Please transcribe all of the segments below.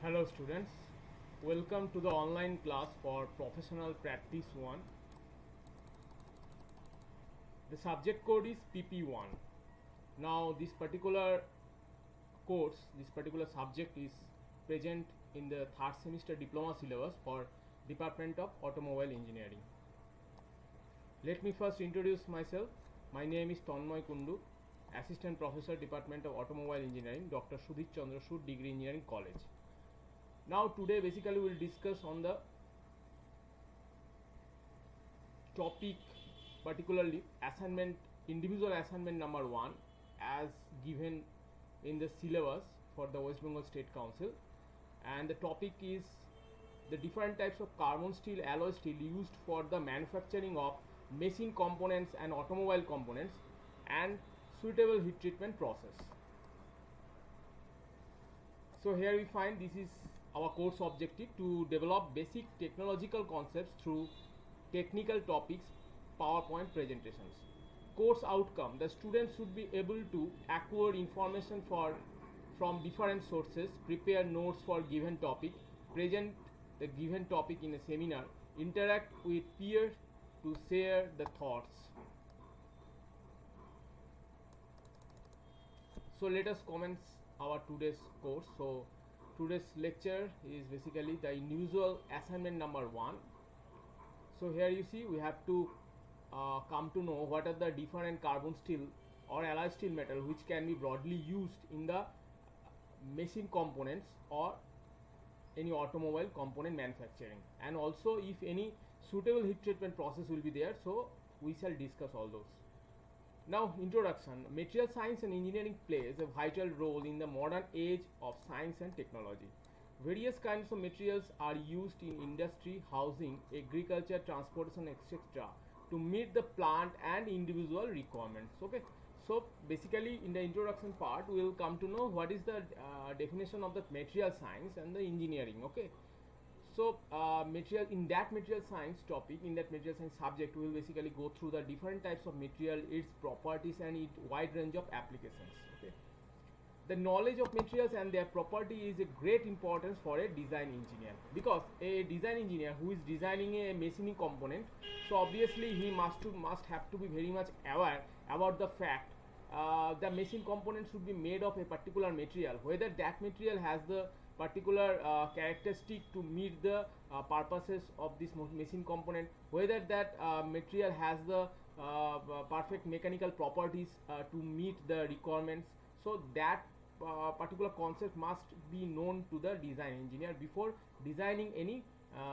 Hello students, welcome to the online class for Professional Practice 1. The subject code is PP1. Now this particular course, this particular subject is present in the third semester diploma syllabus for Department of Automobile Engineering. Let me first introduce myself. My name is Tanmoy Kundu, Assistant Professor, Department of Automobile Engineering, Dr. Sudhir Chandra Sood, Degree Engineering College. Now today basically we will discuss on the topic, particularly assignment, individual assignment number 1 as given in the syllabus for the West Bengal State Council, and the topic is the different types of carbon steel, alloy steel used for the manufacturing of machine components and automobile components and suitable heat treatment process. So here we find this is our course objective to develop basic technological concepts through technical topics, PowerPoint presentations. Course outcome: the students should be able to acquire information from different sources, prepare notes for given topic, present the given topic in a seminar, interact with peers to share the thoughts. So let us commence our today's course. So today's lecture is basically the individual assignment number 1. So here you see we have to come to know what are the different carbon steel or alloy steel metal which can be broadly used in the machine components or any automobile component manufacturing, and also if any suitable heat treatment process will be there, so we shall discuss all those. Now, introduction. Material science and engineering plays a vital role in the modern age of science and technology. Various kinds of materials are used in industry, housing, agriculture, transportation, etc. to meet the plant and individual requirements. Okay. So basically in the introduction part we will come to know what is the definition of the material science and the engineering. Okay. So material science topic, in that material science subject, we will basically go through the different types of material, its properties and its wide range of applications. Okay. The knowledge of materials and their property is a great importance for a design engineer, because a design engineer who is designing a machining component, so obviously he must have to be very much aware about the fact the machine component should be made of a particular material, whether that material has the particular characteristic to meet the purposes of this machine component, whether that material has the perfect mechanical properties to meet the requirements. So that particular concept must be known to the design engineer before designing any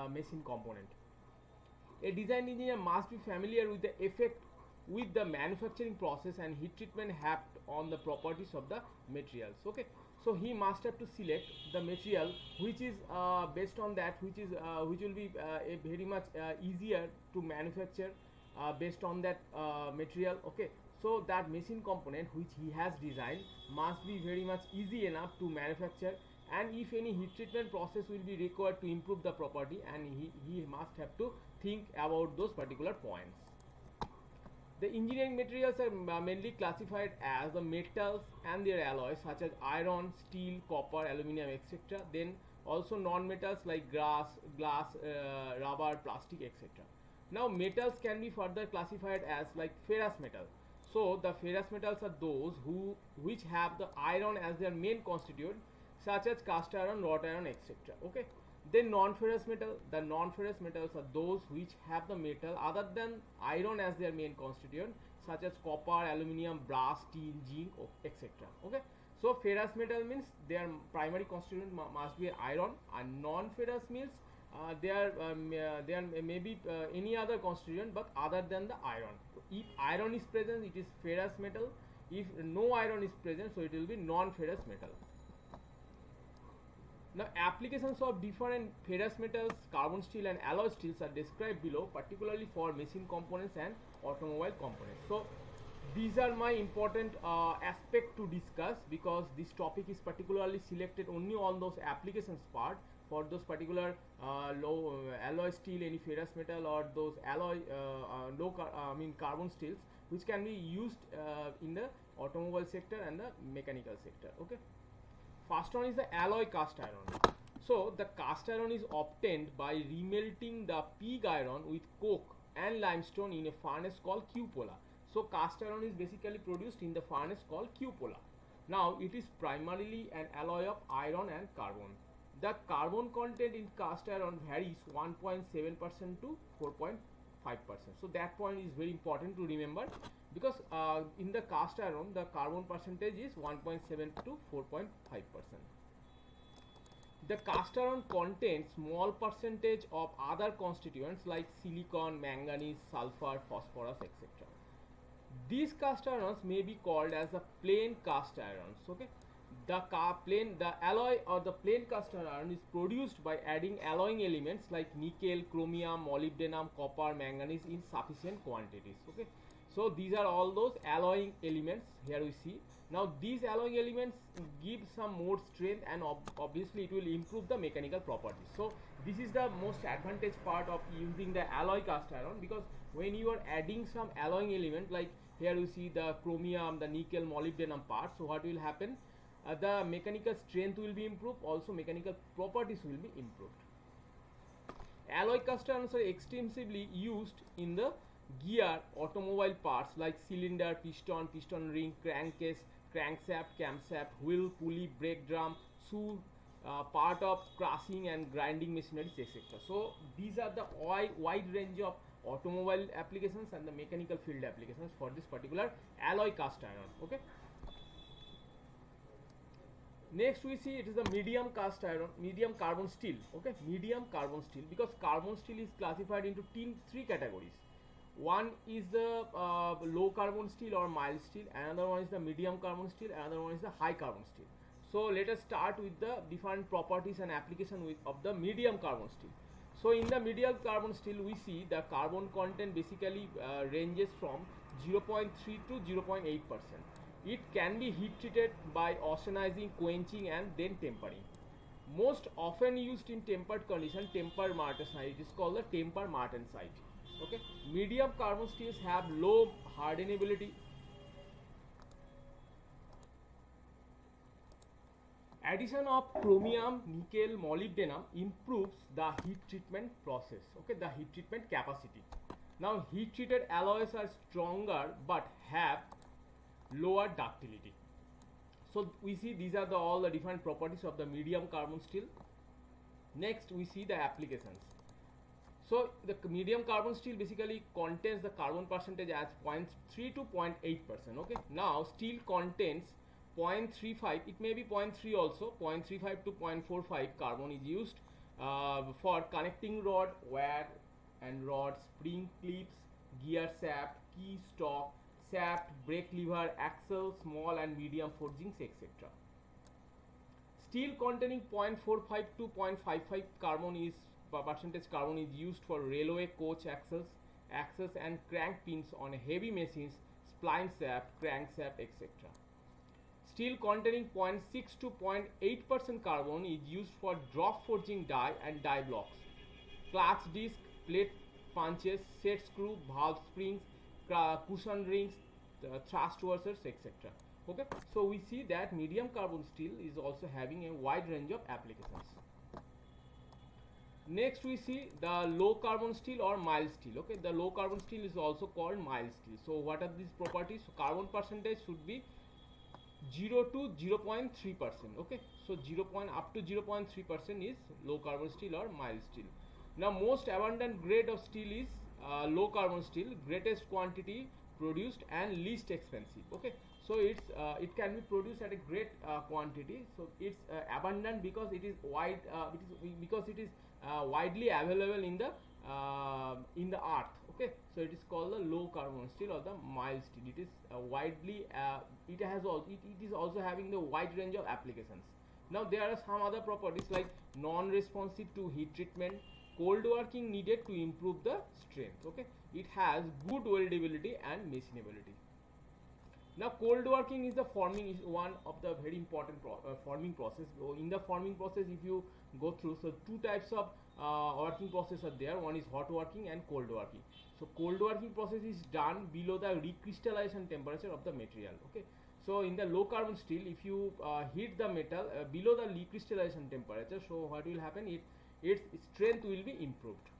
machine component. A design engineer must be familiar with the effect with the manufacturing process and heat treatment have on the properties of the materials. Okay. So he must have to select the material which is based on that, which will be a very much easier to manufacture based on that material. Okay. So that machine component which he has designed must be very much easy enough to manufacture, and if any heat treatment process will be required to improve the property, and he must have to think about those particular points. The engineering materials are mainly classified as the metals and their alloys such as iron, steel, copper, aluminum, etc. Then also non-metals like glass, rubber, plastic, etc. Now metals can be further classified as like ferrous metal. So the ferrous metals are those which have the iron as their main constituent, such as cast iron, wrought iron, etc. Okay. Then non-ferrous metal. The non-ferrous metals are those which have the metal other than iron as their main constituent, such as copper, aluminum, brass, steel, zinc, etc. Okay. So ferrous metal means their primary constituent must be iron, and non-ferrous means there may be any other constituent but other than the iron. If iron is present, it is ferrous metal. If no iron is present, so it will be non-ferrous metal. Now, applications of different ferrous metals, carbon steel and alloy steels are described below, particularly for machine components and automobile components. So these are my important aspect to discuss, because this topic is particularly selected only on those applications part for those particular low alloy steel, any ferrous metal, or those alloy carbon steels which can be used in the automobile sector and the mechanical sector. Okay. First one is the alloy cast iron. So the cast iron is obtained by remelting the pig iron with coke and limestone in a furnace called cupola. So cast iron is basically produced in the furnace called cupola. Now it is primarily an alloy of iron and carbon. The carbon content in cast iron varies 1.7% to 4.5%. So that point is very important to remember, because in the cast iron the carbon percentage is 1.7 to 4.5%. The cast iron contains small percentage of other constituents like silicon, manganese, sulfur, phosphorus, etc. These cast irons may be called as the plain cast irons. Okay, the alloy or the plain cast iron is produced by adding alloying elements like nickel, chromium, molybdenum, copper, manganese in sufficient quantities. Okay, so these are all those alloying elements here we see. Now these alloying elements give some more strength, and obviously it will improve the mechanical properties. So this is the most advantage part of using the alloy cast iron, because when you are adding some alloying element, like here you see the chromium, the nickel, molybdenum part, so what will happen? The mechanical strength will be improved, also mechanical properties will be improved. Alloy cast irons are extensively used in the gear automobile parts like cylinder, piston, piston ring, crankcase, crankshaft, camshaft, wheel, pulley, brake drum, shoe, part of crushing and grinding machineries, etc. So these are the wide range of automobile applications and the mechanical field applications for this particular alloy cast iron. Okay. Next we see it is the medium cast iron, medium carbon steel. Okay, medium carbon steel, because carbon steel is classified into three categories. One is the low carbon steel or mild steel, another one is the medium carbon steel, another one is the high carbon steel. So let us start with the different properties and application of the medium carbon steel. So in the medium carbon steel we see the carbon content basically ranges from 0.3 to 0.8%. It can be heat treated by austenizing, quenching and then tempering. Most often used in tempered condition, temper martensite, it is called the temper martensite. Okay, medium carbon steels have low hardenability. Addition of chromium, nickel, molybdenum improves the heat treatment process. Okay, the heat treatment capacity. Now heat treated alloys are stronger but have lower ductility. So we see these are all the different properties of the medium carbon steel. Next we see the applications. So the medium carbon steel basically contains the carbon percentage as 0.3 to 0.8%. Okay, now steel contains 0.35, it may be 0.3 also, 0.35 to 0.45 carbon is used for connecting rod, wire and rod, spring clips, gear shaft, key stock, shaft, brake lever, axle, small and medium forgings, etc. Steel containing 0.45 to 0.55 carbon is percentage carbon is used for railway coach axles and crank pins on heavy machines, spline shaft, crankshaft, etc. Steel containing 0.6 to 0.8% carbon is used for drop forging die and die blocks, clutch disc, plate punches, set screw, valve springs, cushion rings, thrust washers, etc. Okay, so we see that medium carbon steel is also having a wide range of applications. Next we see the low carbon steel or mild steel. Okay, the low carbon steel is also called mild steel. So what are these properties? So carbon percentage should be 0 to 0.3%. Okay, so up to 0.3% is low carbon steel or mild steel. Now most abundant grade of steel is low carbon steel, greatest quantity produced and least expensive. Okay, so it can be produced at a great quantity, so it's abundant because it is widely available in the earth. Okay, so it is called the low carbon steel or the mild steel. It is it is also having the wide range of applications. Now there are some other properties like non-responsive to heat treatment, cold working needed to improve the strength. Okay, it has good weldability and machinability. Now cold working is one of the very important forming process. So in the forming process, if you go through, so two types of working process are there. One is hot working and cold working. So cold working process is done below the recrystallization temperature of the material. Okay, So in the low carbon steel, if you heat the metal below the recrystallization temperature, so what will happen? Its strength will be improved.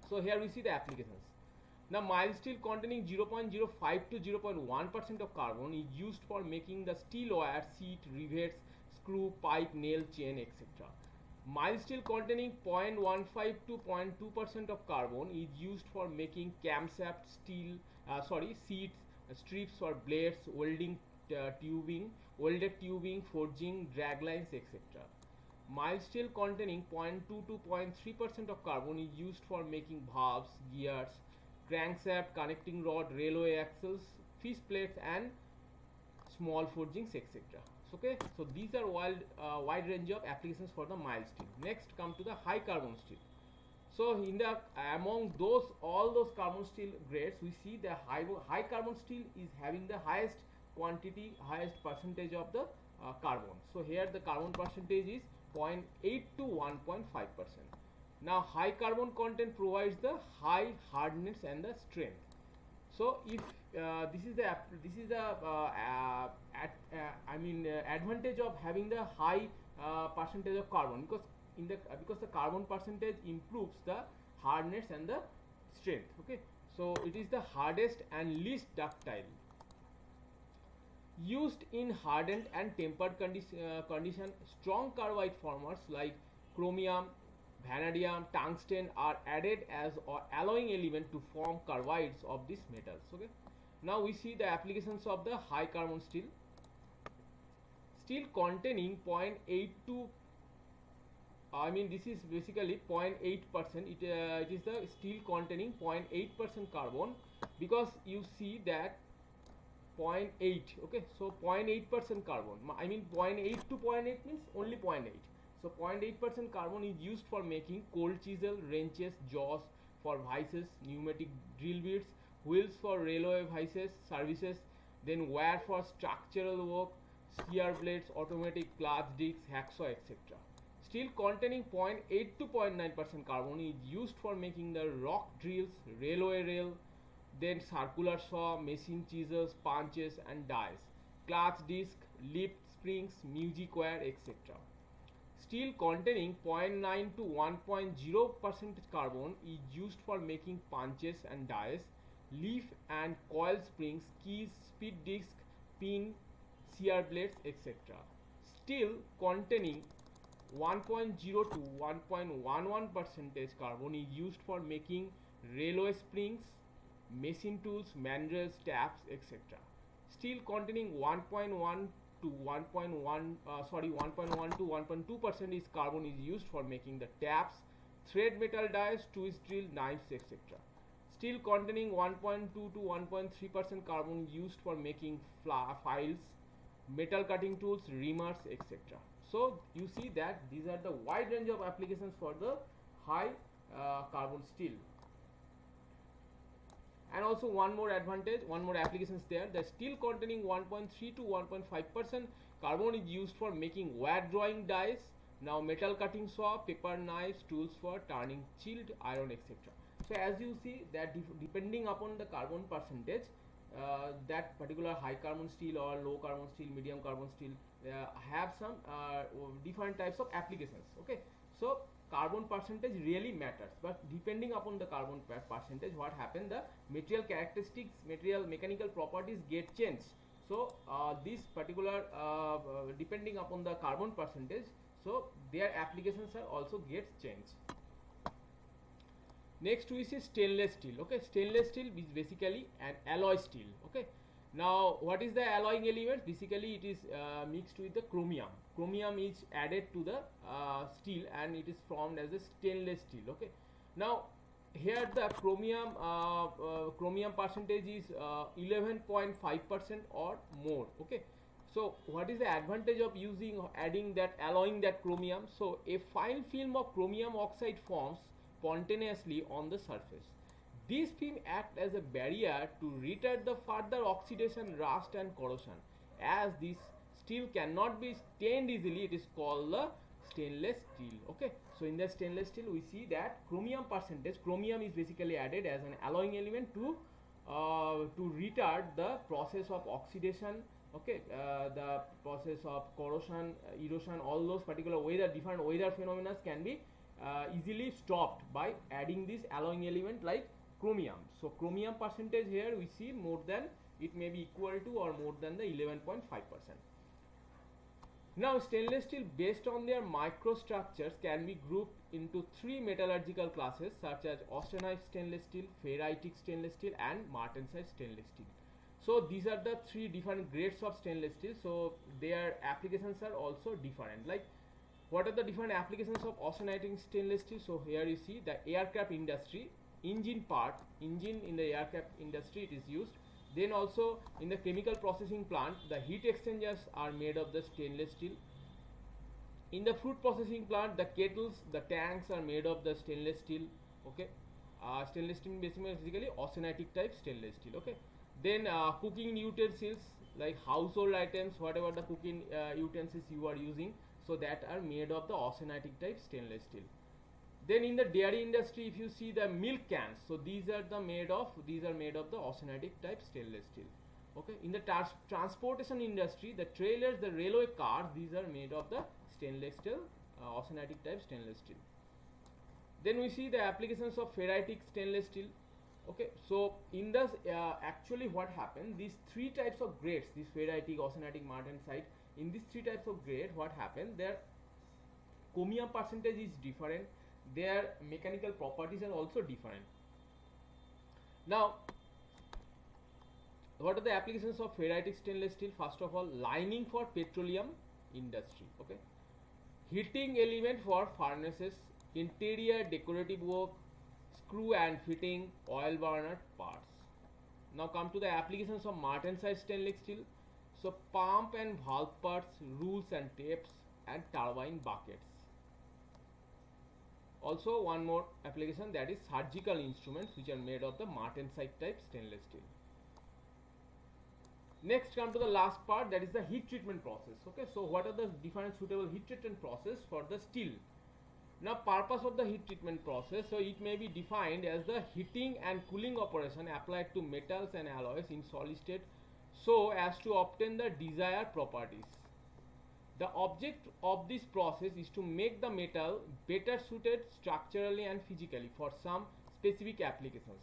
So here we see the applications. Now mild steel containing 0.05 to 0.1% of carbon is used for making the steel wire, seat, rivets, screw, pipe, nail, chain, etc. Mild steel containing 0.15 to 0.2% of carbon is used for making camshaft, seats, strips or blades, welded tubing, forging, drag lines, etc. Mild steel containing 0.2 to 0.3% of carbon is used for making valves, gears, crankshaft, connecting rod, railway axles, fish plates, and small forgings, etc. Okay, so these are wide range of applications for the mild steel. Next, come to the high carbon steel. So in the among all those carbon steel grades, we see the high carbon steel is having the highest quantity, highest percentage of the carbon. So here the carbon percentage is 0.8 to 1.5%. Now high carbon content provides the high hardness and the strength. So if this is the advantage of having the high percentage of carbon, because the carbon percentage improves the hardness and the strength. Okay, so it is the hardest and least ductile. Used in hardened and tempered condition, strong carbide formers like chromium, vanadium, tungsten are added as alloying element to form carbides of these metals. Okay, now we see the applications of the high carbon steel. Steel containing 0.8 to this is basically 0.8%. It is the steel containing 0.8% carbon, because you see that 0.8. Okay, so 0.8% carbon. 0.8 to 0.8 means only 0.8. So 0.8% carbon is used for making cold chisel, wrenches, jaws for vices, pneumatic drill bits, wheels for railway vices, services, then wire for structural work, shear blades, automatic clutch discs, hacksaw, etc. Steel containing 0.8 to 0.9% carbon is used for making the rock drills, railway rail, then circular saw, machine chisels, punches and dies, clutch disc, lift springs, music wire, etc. Steel containing 0.9 to 1.0% carbon is used for making punches and dies, leaf and coil springs, keys, speed disc, pin, shear blades, etc. Steel containing 1.0 to 1.11% carbon is used for making railway springs, machine tools, mandrels, taps, etc. Steel containing 1.1 to 1.2% is carbon is used for making the taps, thread metal dies, twist drill, knives, etc. Steel containing 1.2 to 1.3% carbon is used for making files, metal cutting tools, reamers, etc. So you see that these are the wide range of applications for the high carbon steel. And also one more applications there. The steel containing 1.3 to 1.5% carbon is used for making wire drawing dies, now metal cutting saw, paper knives, tools for turning chilled iron, etc. So as you see that depending upon the carbon percentage, that particular high carbon steel or low carbon steel, medium carbon steel have some different types of applications. Okay, so carbon percentage really matters, but depending upon the carbon percentage, what happens, the material characteristics, material mechanical properties get changed. So this particular depending upon the carbon percentage, so their applications are also gets changed. Next we see stainless steel. Okay, stainless steel is basically an alloy steel. Okay, now what is the alloying element? Basically it is mixed with the chromium. Chromium is added to the steel and it is formed as a stainless steel. Okay, now here the chromium percentage is 11.5% or more. Okay, so what is the advantage of adding that, alloying that chromium? So a fine film of chromium oxide forms spontaneously on the surface. These film act as a barrier to retard the further oxidation, rust and corrosion. As this steel cannot be stained easily, it is called the stainless steel. Okay, so in the stainless steel we see that chromium is basically added as an alloying element to to retard the process of oxidation, okay, the process of corrosion, erosion, all those particular weather, different weather phenomena can be easily stopped by adding this alloying element like chromium. So chromium percentage here we see more than, it may be equal to or more than the 11.5%. Now stainless steel based on their microstructures can be grouped into three metallurgical classes such as austenite stainless steel, ferritic stainless steel and martensite stainless steel. So these are the three different grades of stainless steel, so their applications are also different. Like what are the different applications of austenitic stainless steel? So here you see the aircraft industry, engine part, engine in the aircraft industry it is used. Then also in the chemical processing plant, the heat exchangers are made of the stainless steel. In the fruit processing plant, the kettles, the tanks are made of the stainless steel. Okay, stainless steel basically austenitic type stainless steel. Okay, then cooking utensils like household items, whatever the cooking utensils you are using, so that are made of the austenitic type stainless steel. Then in the dairy industry, if you see the milk cans, so these are made of the austenitic type stainless steel. Okay, in the transportation industry, the trailers, the railway cars, these are made of the stainless steel, austenitic type stainless steel. Then we see the applications of ferritic stainless steel. Okay, so in this actually what happened, these three types of grades, this ferritic, austenitic, martensite, in these three types of grade, what happened, their chromium percentage is different, their mechanical properties are also different. Now what are the applications of ferritic stainless steel? First of all, lining for petroleum industry. Okay, heating element for furnaces, interior decorative work, screw and fitting, oil burner parts. Now come to the applications of martensite stainless steel. So pump and valve parts, rules and tapes, and turbine buckets. Also one more application, that is surgical instruments which are made of the martensite type stainless steel. Next come to the last part, that is the heat treatment process. Okay, so what are the different suitable heat treatment process for the steel? Now purpose of the heat treatment process, so it may be defined as the heating and cooling operation applied to metals and alloys in solid state so as to obtain the desired properties. The object of this process is to make the metal better suited structurally and physically for some specific applications.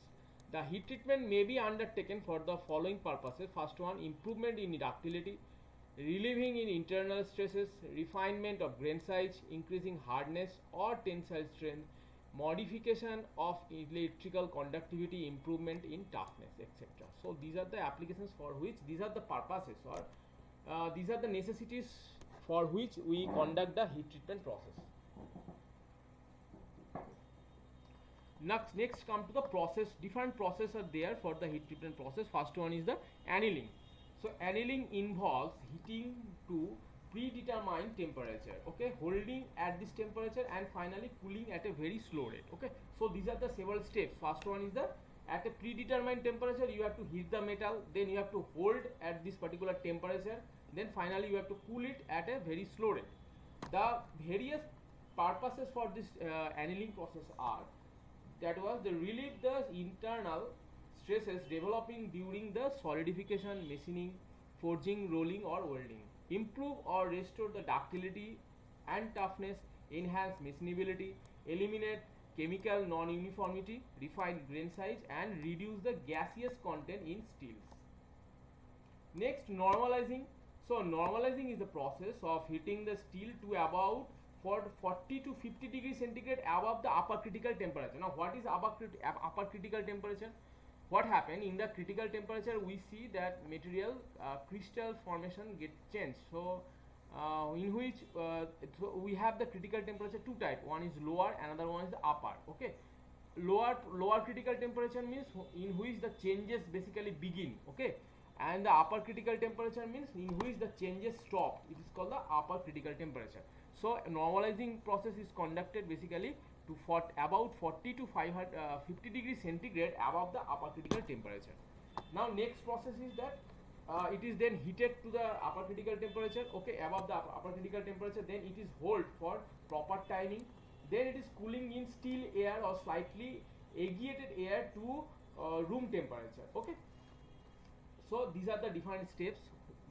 The heat treatment may be undertaken for the following purposes. First one, improvement in ductility, relieving in internal stresses, refinement of grain size, increasing hardness or tensile strength, modification of electrical conductivity, improvement in toughness, etc. So these are the applications for which, these are the purposes, or these are the necessities for which we conduct the heat treatment process. Next come to the process. Different processes are there for the heat treatment process. First one is the annealing. So annealing involves heating to predetermined temperature, okay, holding at this temperature and finally cooling at a very slow rate. Okay, so these are the several steps. First one is the at a predetermined temperature you have to heat the metal, then you have to hold at this particular temperature, then finally you have to cool it at a very slow rate. The various purposes for this annealing process are, that was the relieve the internal stresses developing during the solidification, machining, forging, rolling or welding, improve or restore the ductility and toughness, enhance machinability, eliminate chemical non-uniformity, refine grain size and reduce the gaseous content in steels. Next, normalizing. So normalizing is the process of heating the steel to about 40 to 50 degrees centigrade above the upper critical temperature. Now what is upper critical temperature? What happened in the critical temperature, we see that material crystal formation get changed. So in which so we have the critical temperature two type, one is lower, another one is the upper. Okay, lower critical temperature means in which the changes basically begin. Okay, and the upper critical temperature means in which the changes stop. It is called the upper critical temperature. So normalizing process is conducted basically to about 40 to 50 degrees centigrade above the upper critical temperature. Now next process is that it is then heated to the upper critical temperature, okay, above the upper critical temperature, then it is hold for proper timing, then it is cooling in still air or slightly aerated air to room temperature. Okay, so these are the different steps.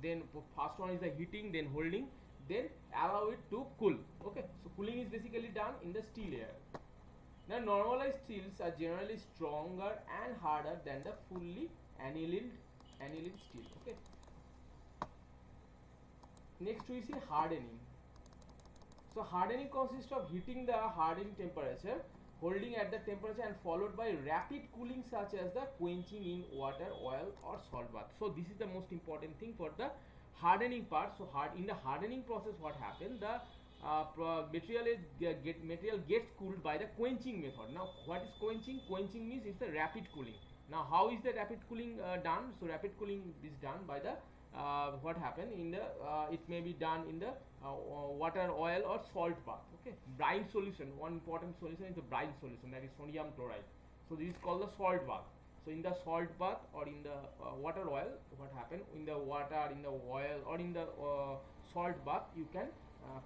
Then first one is the heating, then holding, then allow it to cool. Okay, so cooling is basically done in the steel layer. Now normalized steels are generally stronger and harder than the fully annealed steel. Okay, next we see hardening. So hardening consists of heating the hardening temperature, holding at the temperature, and followed by rapid cooling such as the quenching in water, oil or salt bath. So this is the most important thing for the hardening part. So in the hardening process, what happens, the material gets cooled by the quenching method. Now what is quenching? Quenching means it's the rapid cooling. Now how is the rapid cooling done? So rapid cooling is done by the what happened in the it may be done in the water, oil or salt bath. Okay, brine solution, one important solution is the brine solution, that is sodium chloride. So this is called the salt bath. So in the salt bath or in the water, oil, what happened in the water, in the oil or in the salt bath, you can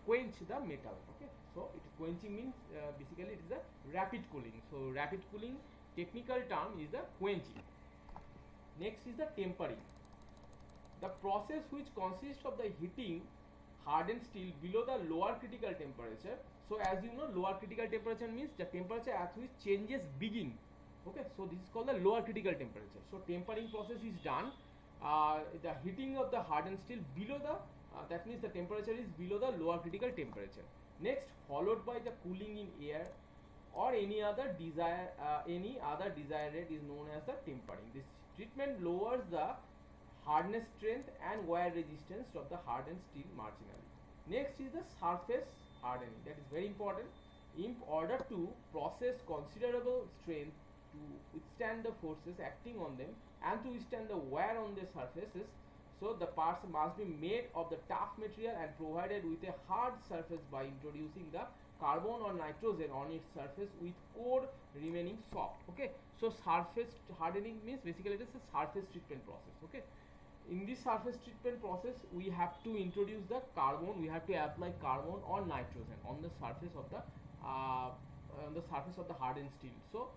quench the metal. Okay, so quenching means basically it is a rapid cooling. So rapid cooling technical term is the quenching. Next is the tempering, the process which consists of the heating hardened steel below the lower critical temperature. So as you know, lower critical temperature means the temperature at which changes begin. Okay, so this is called the lower critical temperature. So tempering process is done, the heating of the hardened steel below the that means the temperature is below the lower critical temperature. Next, followed by the cooling in air or any other desired rate is known as the tempering. This treatment lowers the hardness strength and wear resistance of the hardened steel marginally. Next is the surface hardening, that is very important. In order to process considerable strength to withstand the forces acting on them and to withstand the wear on the surfaces, so the parts must be made of the tough material and provided with a hard surface by introducing the carbon or nitrogen on its surface with core remaining soft. Okay, so surface hardening means basically it is a surface treatment process. Okay, in this surface treatment process we have to introduce the carbon, we have to apply carbon or nitrogen on the surface of the hardened steel. So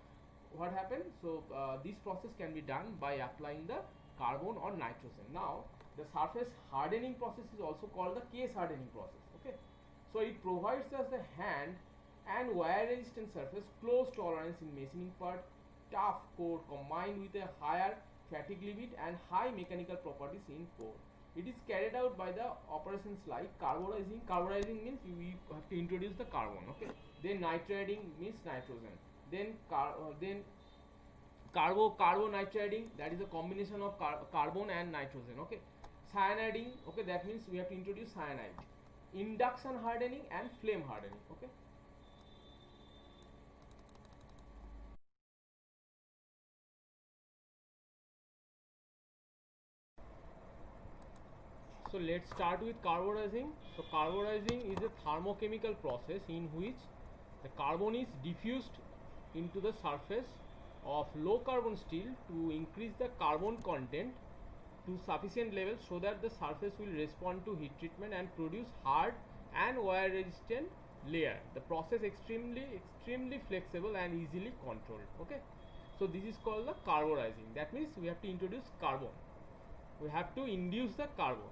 what happened, so this process can be done by applying the carbon or nitrogen. Now the surface hardening process is also called the case hardening process. Okay, so it provides us the hand and wear resistant surface, close tolerance in machining part, tough core combined with a higher fatigue limit and high mechanical properties in core. It is carried out by the operations like carburizing. Carburizing means you have to introduce the carbon. Okay, then nitriding means nitrogen, then carbonitriding, that is a combination of carbon and nitrogen. Okay, cyaniding, okay, that means we have to introduce cyanide. Induction hardening and flame hardening. Okay, so let's start with carburizing. So carburizing is a thermochemical process in which the carbon is diffused into the surface of low carbon steel to increase the carbon content to sufficient level so that the surface will respond to heat treatment and produce hard and wear resistant layer. The process extremely flexible and easily controlled. Okay, so this is called the carburizing. That means we have to introduce carbon, we have to induce the carbon.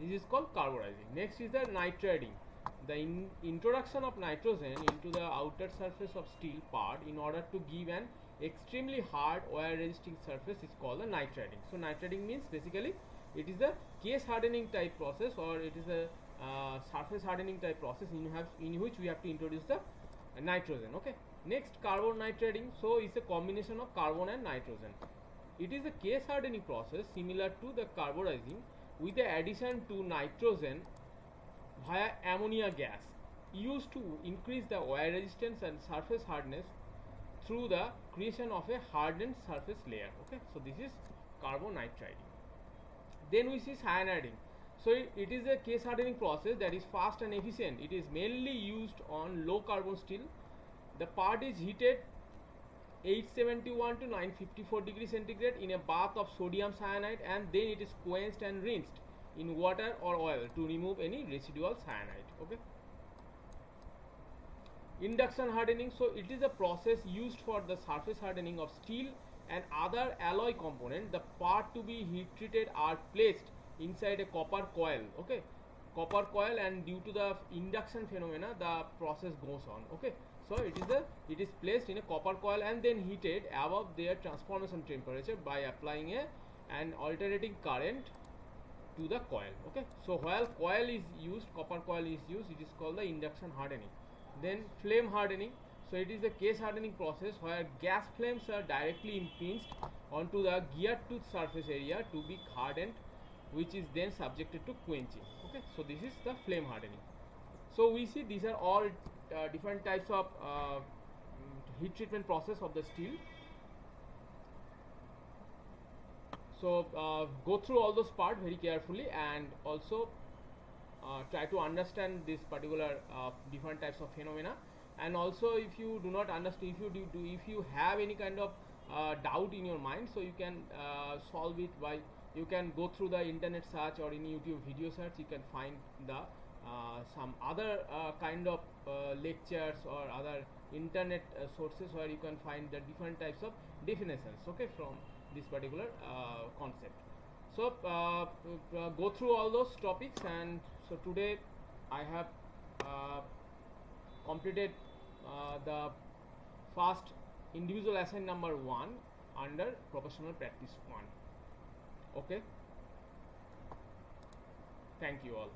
This is called carburizing. Next is the nitriding, the introduction of nitrogen into the outer surface of steel part in order to give an extremely hard wear resisting surface is called the nitriding. So nitriding means basically it is a case hardening type process, or it is a surface hardening type process in which we have to introduce the nitrogen. Okay, next carbon nitriding. So it's a combination of carbon and nitrogen. It is a case hardening process similar to the carburizing with the addition to nitrogen via ammonia gas used to increase the wear resistance and surface hardness through the creation of a hardened surface layer. Okay, so this is carbonitriding. Then we see cyaniding. So it is a case hardening process that is fast and efficient. It is mainly used on low carbon steel. The part is heated 871 to 954 degrees centigrade in a bath of sodium cyanide, and then it is quenched and rinsed in water or oil to remove any residual cyanide. Okay, Induction hardening, so it is a process used for the surface hardening of steel and other alloy component. The part to be heat treated are placed inside a copper coil, okay, copper coil, and due to the induction phenomena the process goes on, okay. So it is placed in a copper coil and then heated above their transformation temperature by applying an alternating current to the coil, okay. So while coil is used, copper coil is used, it is called the induction hardening. Then flame hardening, so it is a case hardening process where gas flames are directly impinged onto the gear tooth surface area to be hardened, which is then subjected to quenching, okay. So this is the flame hardening. So we see these are all different types of heat treatment process of the steel. So go through all those parts very carefully, and also try to understand this particular different types of phenomena. And also, if you do not understand, if you have any kind of doubt in your mind, so you can solve it by, you can go through the internet search or in YouTube video search. You can find the some other kind of lectures or other internet sources where you can find the different types of definitions, okay, from this particular concept. So go through all those topics, and so today I have completed the first individual assignment number 1 under professional practice 1, okay. Thank you all.